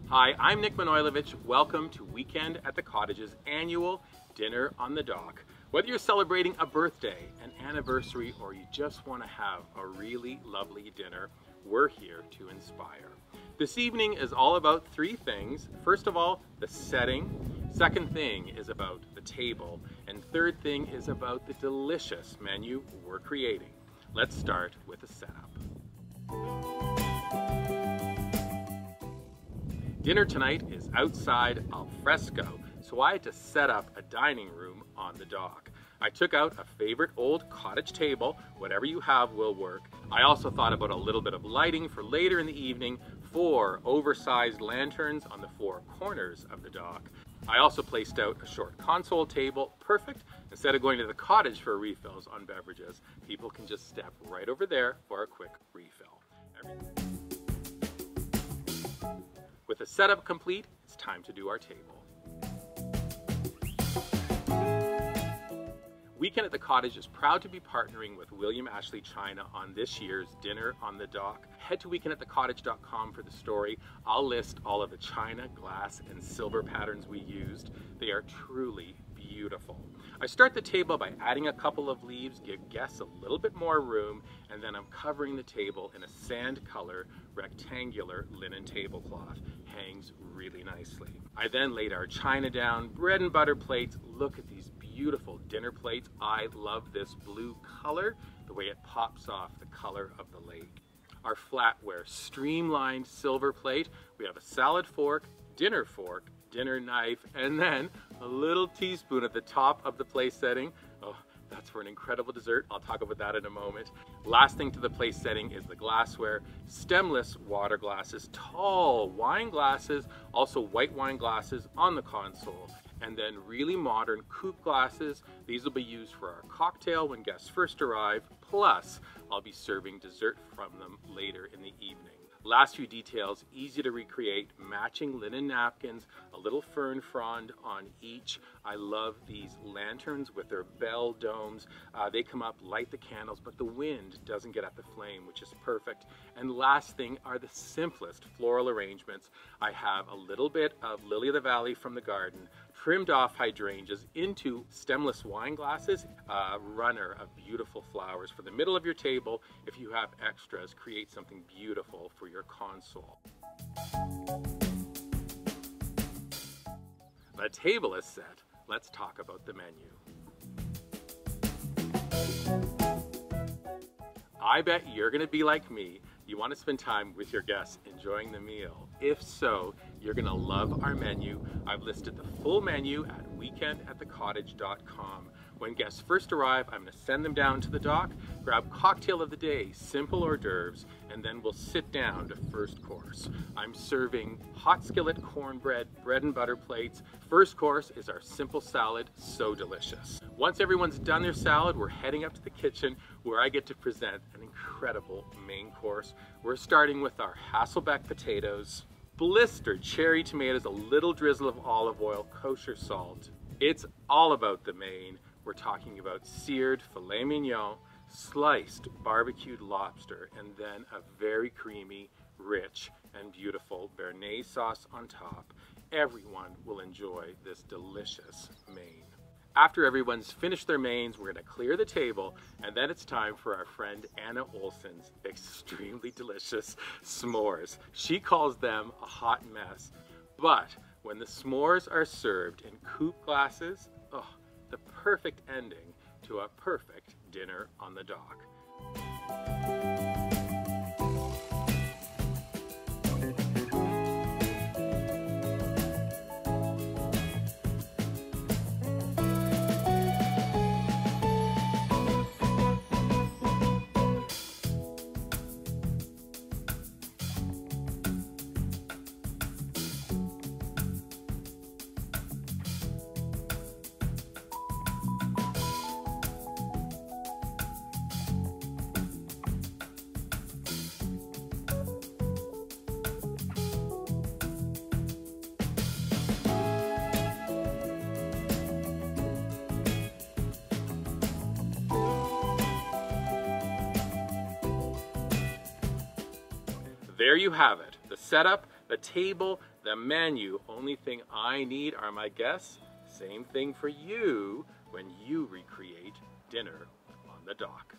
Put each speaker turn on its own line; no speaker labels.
Hi, I'm Nick Manojlovic. Welcome to Weekend at the Cottage's annual Dinner on the Dock. Whether you're celebrating a birthday, an anniversary, or you just want to have a really lovely dinner, we're here to inspire. This evening is all about three things. First of all, the setting. Second thing is about the table. And third thing is about the delicious menu we're creating. Let's start with the setup. Dinner tonight is outside alfresco, so I had to set up a dining room on the dock. I took out a favorite old cottage table, whatever you have will work. I also thought about a little bit of lighting for later in the evening, 4 oversized lanterns on the 4 corners of the dock. I also placed out a short console table, perfect. Instead of going to the cottage for refills on beverages, people can just step right over there for a quick refill. With the setup complete, it's time to do our table. Weekend at the Cottage is proud to be partnering with William Ashley China on this year's Dinner on the Dock. Head to weekendатthecottage.com for the story. I'll list all of the china, glass, and silver patterns we used. They are truly beautiful. I start the table by adding a couple of leaves, give guests a little bit more room, and then I'm covering the table in a sand color rectangular linen tablecloth. Hangs really nicely. I then laid our china down, bread and butter plates. Look at these beautiful dinner plates. I love this blue color, the way it pops off the color of the lake. Our flatware streamlined silver plate. We have a salad fork, dinner knife, and then a little teaspoon at the top of the place setting. Oh, that's for an incredible dessert. I'll talk about that in a moment. Last thing to the place setting is the glassware. Stemless water glasses, tall wine glasses, also white wine glasses on the console. And then really modern coupe glasses. These will be used for our cocktail when guests first arrive. Plus, I'll be serving dessert from them later in the evening. Last few details, easy to recreate, matching linen napkins, a little fern frond on each. I love these lanterns with their bell domes. They come up, light the candles, but the wind doesn't get at the flame, which is perfect. And last thing are the simplest floral arrangements. I have a little bit of lily of the valley from the garden, trimmed off hydrangeas into stemless wine glasses, a runner of beautiful flowers for the middle of your table. If you have extras, create something beautiful for your console. The table is set. Let's talk about the menu. I bet you're gonna be like me. You want to spend time with your guests enjoying the meal. If so, you're gonna love our menu. I've listed the full menu at weekendатthecottage.com. When guests first arrive, I'm gonna send them down to the dock, grab cocktail of the day, simple hors d'oeuvres, and then we'll sit down to first course. I'm serving hot skillet cornbread, bread and butter plates. First course is our simple salad, so delicious. Once everyone's done their salad, we're heading up to the kitchen where I get to present an incredible main course. We're starting with our Hasselback potatoes, blistered cherry tomatoes, a little drizzle of olive oil, kosher salt. It's all about the main. We're talking about seared filet mignon, sliced barbecued lobster, and then a very creamy, rich, and beautiful béarnaise sauce on top. Everyone will enjoy this delicious main. After everyone's finished their mains, we're gonna clear the table, and then it's time for our friend Anna Olsen's extremely delicious s'mores. She calls them a hot mess, but when the s'mores are served in coupe glasses, oh, the perfect ending to a perfect dinner on the dock. There you have it, the setup, The table, the menu, only thing I need are my guests. Same thing for you when you recreate dinner on the dock.